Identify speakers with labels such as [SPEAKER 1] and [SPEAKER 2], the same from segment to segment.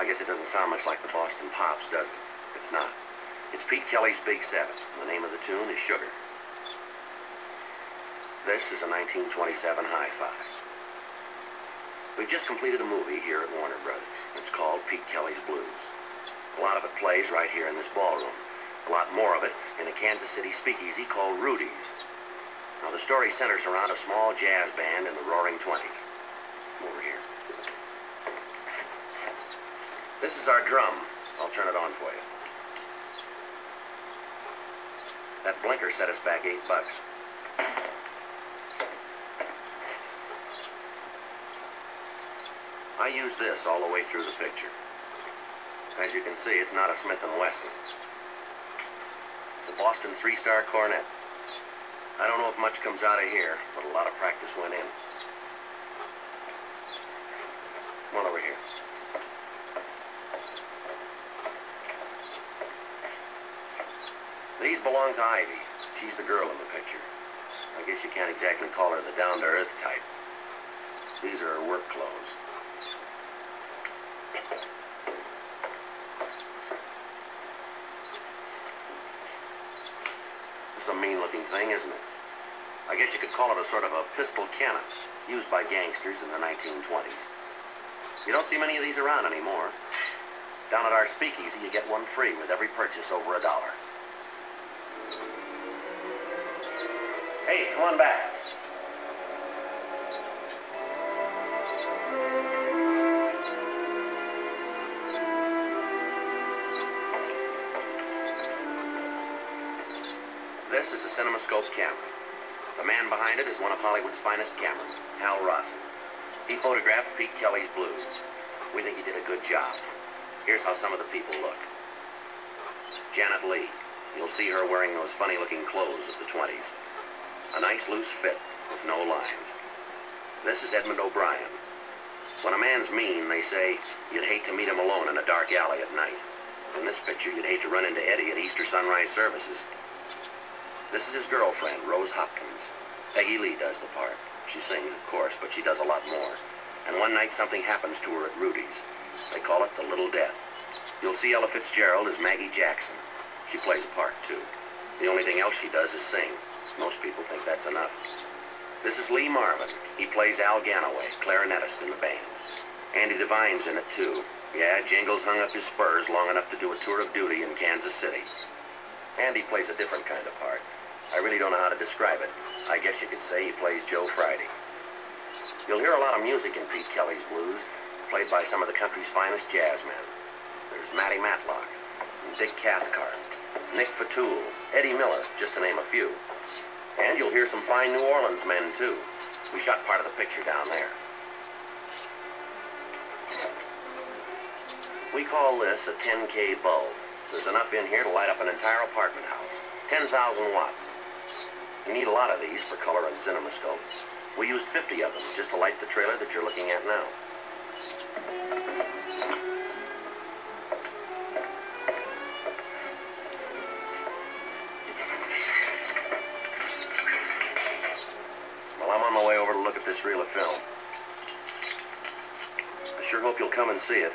[SPEAKER 1] I guess it doesn't sound much like the Boston Pops, does it? It's not. It's Pete Kelly's Big Seven, and the name of the tune is Sugar. This is a 1927 hi-fi. We've just completed a movie here at Warner Brothers. It's called Pete Kelly's Blues. A lot of it plays right here in this ballroom. A lot more of it in a Kansas City speakeasy called Rudy's. Now, the story centers around a small jazz band in the Roaring '20s. Come over here. This is our drum. I'll turn it on for you. That blinker set us back $8. I use this all the way through the picture. As you can see, it's not a Smith & Wesson. It's a Boston 3-star cornet. I don't know if much comes out of here, but a lot of practice went in. Come on over here. These belong to Ivy. She's the girl in the picture. I guess you can't exactly call her the down-to-earth type. These are her work clothes. It's a mean-looking thing, isn't it? I guess you could call it a sort of a pistol cannon, used by gangsters in the 1920s. You don't see many of these around anymore. Down at our speakeasy, you get one free with every purchase over $1. Hey, come on back. This is a CinemaScope camera. The man behind it is one of Hollywood's finest cameramen, Hal Ross. He photographed Pete Kelly's Blues. We think he did a good job. Here's how some of the people look. Janet Leigh. You'll see her wearing those funny-looking clothes of the 20s. A nice loose fit with no lines. This is Edmund O'Brien. When a man's mean, they say, you'd hate to meet him alone in a dark alley at night. In this picture, you'd hate to run into Eddie at Easter sunrise services. This is his girlfriend, Rose Hopkins. Peggy Lee does the part. She sings, of course, but she does a lot more. And one night something happens to her at Rudy's. They call it the Little Death. You'll see Ella Fitzgerald as Maggie Jackson. She plays a part, too. The only thing else she does is sing. Most people think that's enough. This is Lee Marvin. He plays Al Ganaway, clarinetist in the band. Andy Devine's in it, too. Yeah, Jingles hung up his spurs long enough to do a tour of duty in Kansas City. Andy plays a different kind of part. I really don't know how to describe it. I guess you could say he plays Joe Friday. You'll hear a lot of music in Pete Kelly's Blues, played by some of the country's finest jazzmen. There's Matty Matlock, Dick Cathcart, Nick Fatoul, Eddie Miller, just to name a few. And you'll hear some fine New Orleans men, too. We shot part of the picture down there. We call this a 10K bulb. There's enough in here to light up an entire apartment house. 10,000 watts. You need a lot of these for color and CinemaScope. We used 50 of them just to light the trailer that you're looking at now. Well, I'm on my way over to look at this reel of film. I sure hope you'll come and see it.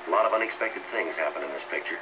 [SPEAKER 1] A lot of unexpected things happen in this picture.